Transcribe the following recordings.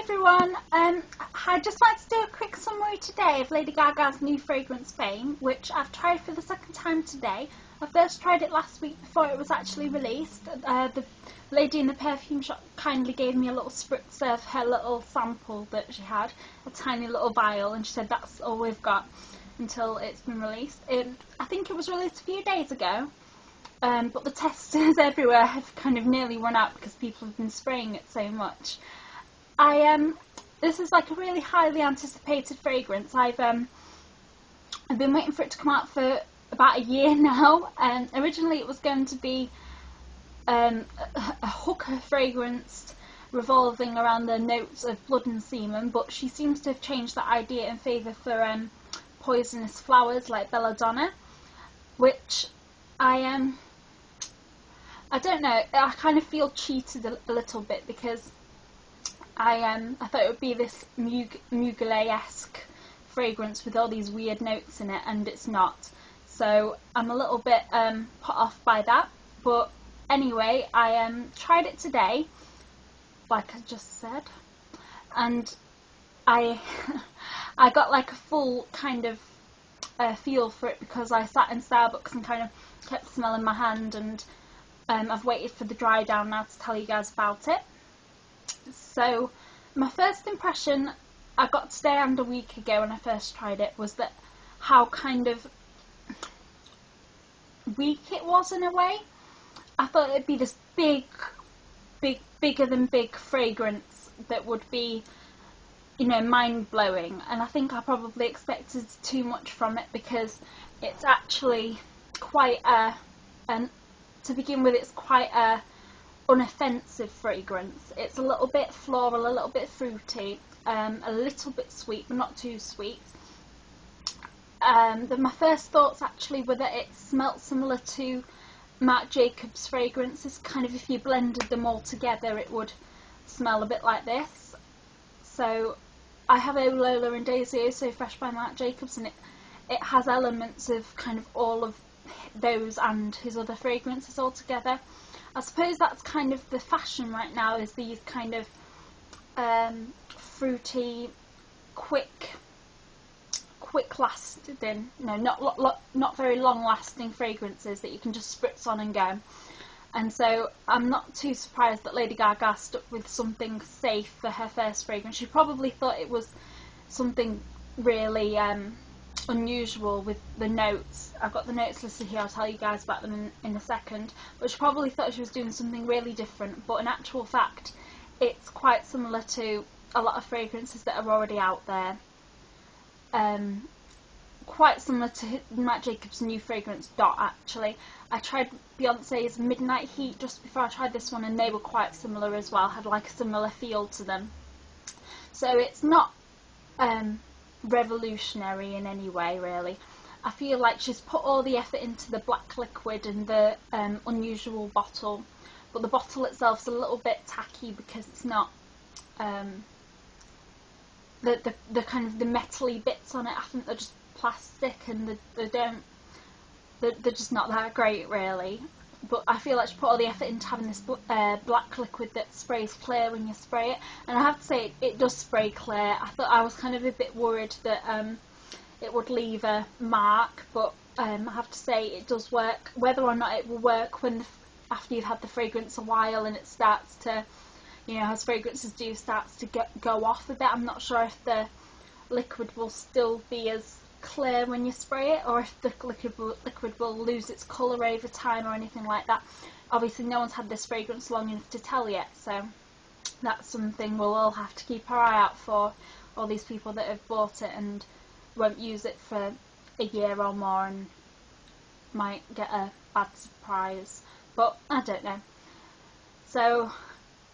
everyone, I just wanted to do a quick summary today of Lady Gaga's new fragrance Fame, which I've tried for the second time today. I first tried it last week before it was actually released. The lady in the perfume shop kindly gave me a little spritz of her little sample that she had, a tiny little vial, and she said that's all we've got until it's been released. I think it was released a few days ago, but the testers everywhere have kind of nearly run out because people have been spraying it so much. This is like a really highly anticipated fragrance. I've been waiting for it to come out for about a year now. Originally it was going to be a hooker fragrance revolving around the notes of blood and semen, but she seems to have changed that idea in favour for poisonous flowers like belladonna, which I don't know, I kind of feel cheated a little bit because I thought it would be this Mugler-esque fragrance with all these weird notes in it, and it's not. So I'm a little bit put off by that. But anyway, I tried it today, like I just said, and I I got like a full kind of feel for it because I sat in Starbucks and kind of kept smelling my hand, and I've waited for the dry down now to tell you guys about it. So my first impression I got today and a week ago when I first tried it was that how kind of weak it was in a way. I thought it'd be this bigger than big fragrance that would be, you know, mind-blowing, and I think I probably expected too much from it because it's actually quite to begin with, it's quite a unoffensive fragrance. It's a little bit floral, a little bit fruity, a little bit sweet, but not too sweet. My first thoughts actually were that it smelt similar to Marc Jacobs fragrances. Kind of, if you blended them all together, it would smell a bit like this. So I have a Lola and Daisy So Fresh by Marc Jacobs, and it has elements of kind of all of those and his other fragrances all together. I suppose that's kind of the fashion right now, is these kind of fruity, quick lasting, no, not very long lasting fragrances that you can just spritz on and go. And so I'm not too surprised that Lady Gaga stuck with something safe for her first fragrance. She probably thought it was something really unusual with the notes. I've got the notes listed here, I'll tell you guys about them in a second, but she probably thought she was doing something really different, but in actual fact it's quite similar to a lot of fragrances that are already out there. Quite similar to Marc Jacobs' new fragrance Dot. Actually, I tried Beyonce's Midnight Heat just before I tried this one, and they were quite similar as well, had like a similar feel to them. So it's not revolutionary in any way, really. I feel like she's put all the effort into the black liquid and the unusual bottle, but the bottle itself's a little bit tacky because it's not the kind of the metally bits on it. I think they're just plastic, and they're just not that great, really. But I feel like she put all the effort into having this black liquid that sprays clear when you spray it, and I have to say it does spray clear. I was kind of a bit worried that it would leave a mark, but I have to say it does work. Whether or not it will work when after you've had the fragrance a while and it starts to, you know, as fragrances do, starts to go off a bit, I'm not sure if the liquid will still be as clear when you spray it, or if the liquid will lose its colour over time or anything like that. Obviously no one's had this fragrance long enough to tell yet, so that's something we'll all have to keep our eye out for, all these people that have bought it and won't use it for a year or more and might get a bad surprise, but I don't know. So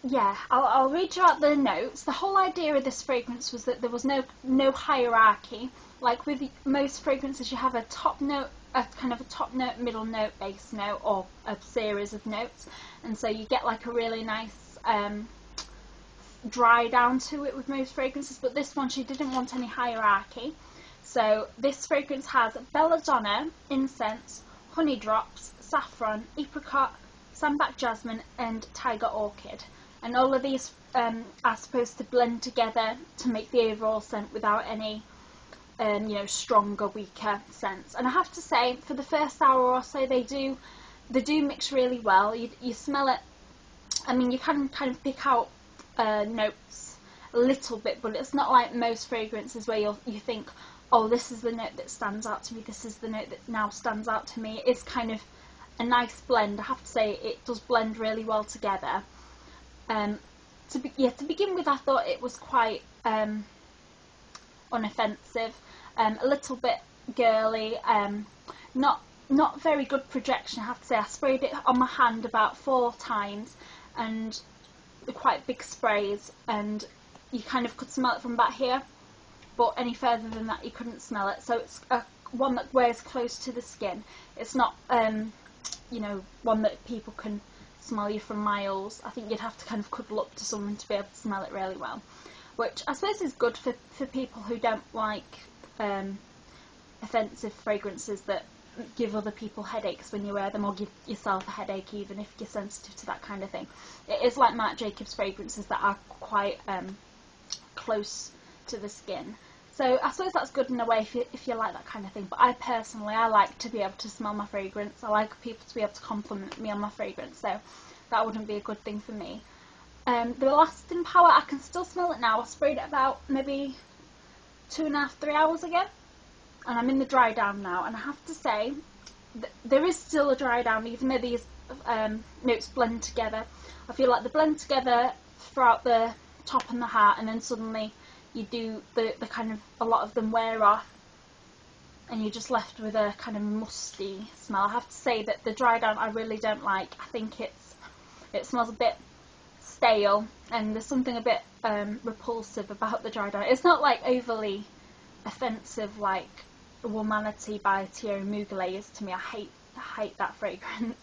yeah, I'll read you out the notes. The whole idea of this fragrance was that there was no hierarchy. Like with most fragrances, you have a top note, a kind of a top note, middle note, base note, or a series of notes, and so you get like a really nice dry down to it with most fragrances. But this one, she didn't want any hierarchy. So this fragrance has belladonna, incense, honey drops, saffron, apricot, sambac jasmine, and tiger orchid. And all of these are supposed to blend together to make the overall scent without any stronger, weaker scents. And I have to say, for the first hour or so, they do mix really well. You smell it. I mean, you can kind of pick out notes a little bit, but it's not like most fragrances where you think, oh, this is the note that stands out to me, this is the note that now stands out to me. It's kind of a nice blend. I have to say, it does blend really well together. To begin with, I thought it was quite unoffensive, a little bit girly, not very good projection, I have to say. I sprayed it on my hand about 4 times, and quite big sprays, and you kind of could smell it from back here, but any further than that you couldn't smell it. So it's one that wears close to the skin. It's not one that people can smell you from miles. I think you'd have to kind of cuddle up to someone to be able to smell it really well, which I suppose is good for people who don't like offensive fragrances that give other people headaches when you wear them, or give yourself a headache even if you're sensitive to that kind of thing. It is like Marc Jacobs fragrances that are quite close to the skin. So I suppose that's good in a way if you like that kind of thing. But I personally, I like to be able to smell my fragrance. I like people to be able to compliment me on my fragrance, so that wouldn't be a good thing for me. The lasting power, I can still smell it now. I sprayed it about maybe 2.5, 3 hours ago, and I'm in the dry down now, and I have to say there is still a dry down even though these notes blend together. I feel like they blend together throughout the top and the heart, and then suddenly you do the kind of, a lot of them wear off and you're just left with a kind of musty smell. I have to say that the dry down I really don't like. I think it smells a bit stale, and there's something a bit repulsive about the dry down. It's not like overly offensive like Womanity by Thierry Mugler is to me. I hate that fragrance.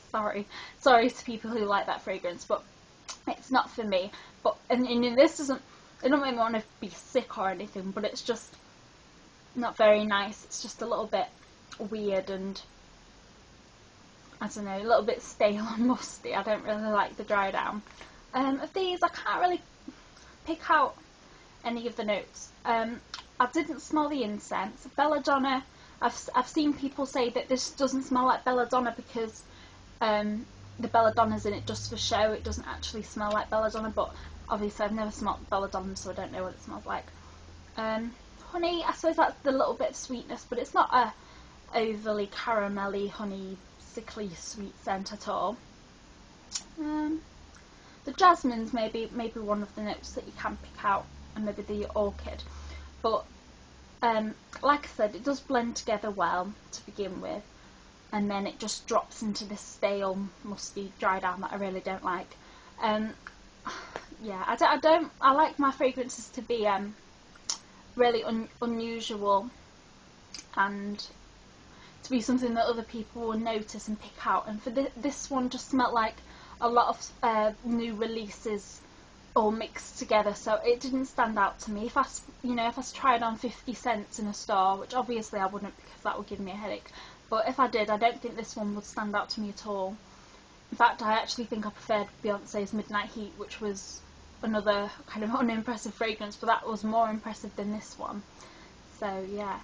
sorry to people who like that fragrance, but it's not for me. But and this doesn't, it don't make me want to be sick or anything, but it's just not very nice. It's just a little bit weird and, I don't know, a little bit stale and musty. I don't really like the dry down. Of these, I can't really pick out any of the notes. I didn't smell the incense. Belladonna, I've seen people say that this doesn't smell like belladonna because the belladonna's in it just for show. It doesn't actually smell like belladonna, but obviously I've never smelled belladonna, so I don't know what it smells like. Honey, I suppose that's the little bit of sweetness, but it's not a overly caramelly, honey, sickly sweet scent at all. The jasmine's maybe one of the notes that you can pick out, and maybe the orchid, but like I said, it does blend together well to begin with, and then it just drops into this stale, musty dry down that I really don't like. Yeah, I like my fragrances to be really unusual, and to be something that other people will notice and pick out. And for this one just smelled like a lot of new releases all mixed together, so it didn't stand out to me. If I tried on 50 cents in a store, which obviously I wouldn't because that would give me a headache, but if I did, I don't think this one would stand out to me at all. In fact, I actually think I preferred Beyonce's Midnight Heat, which was another kind of unimpressive fragrance, but that was more impressive than this one. So yeah,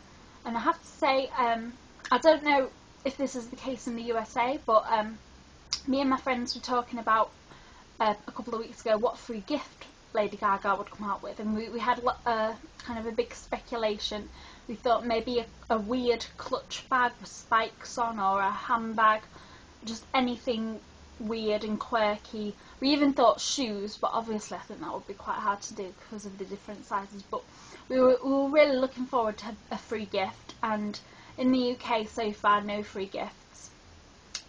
and I have to say, I don't know if this is the case in the USA, but me and my friends were talking about a couple of weeks ago what free gift Lady Gaga would come out with, and we had kind of a big speculation. We thought maybe a weird clutch bag with spikes on, or a handbag, just anything weird and quirky. We even thought shoes, but obviously I think that would be quite hard to do because of the different sizes, but we were really looking forward to a free gift, and in the UK so far no free gifts,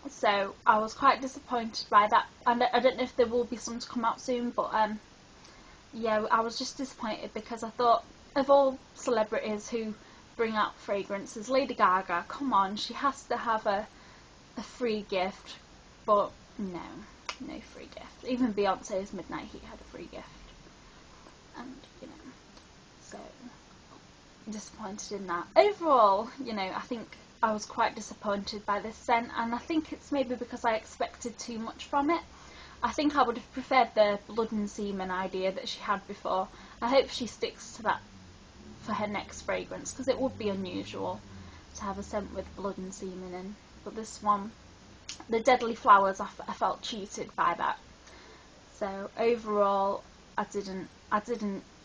so I was quite disappointed by that, and I don't know if there will be some to come out soon, but yeah, I was just disappointed because I thought, of all celebrities who bring out fragrances, Lady Gaga, come on, she has to have a free gift, but no free gift. Even Beyonce's Midnight Heat had a free gift, and so disappointed in that. Overall, I think I was quite disappointed by this scent, and I think it's maybe because I expected too much from it. I think I would have preferred the blood and semen idea that she had before. I hope she sticks to that for her next fragrance, because it would be unusual to have a scent with blood and semen in. But this one, the Deadly Flowers, I felt cheated by that. So overall, I didn't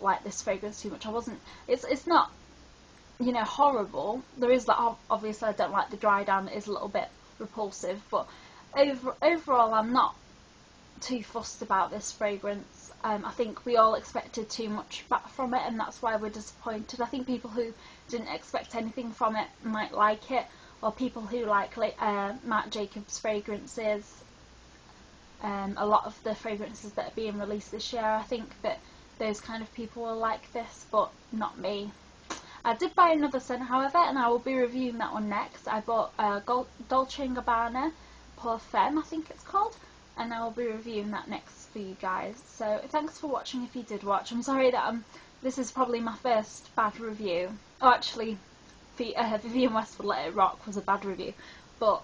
like this fragrance too much. I wasn't. It's not, you know, horrible. There is that, obviously I don't like the dry down. It is a little bit repulsive, but overall I'm not too fussed about this fragrance. I think we all expected too much back from it, and that's why we're disappointed. I think people who didn't expect anything from it might like it, or people who like Marc Jacobs fragrances. A lot of the fragrances that are being released this year, I think that those kind of people will like this, but not me. I did buy another scent, however, and I will be reviewing that one next. I bought Dolce & Gabbana Perfume, I think it's called, and I will be reviewing that next for you guys. So thanks for watching if you did watch. I'm sorry that this is probably my first bad review. Oh, actually, Vivienne Westwood Let It Rock was a bad review, but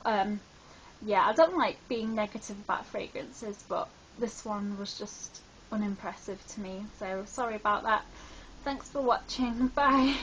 yeah, I don't like being negative about fragrances, but this one was just unimpressive to me, so sorry about that. Thanks for watching, bye.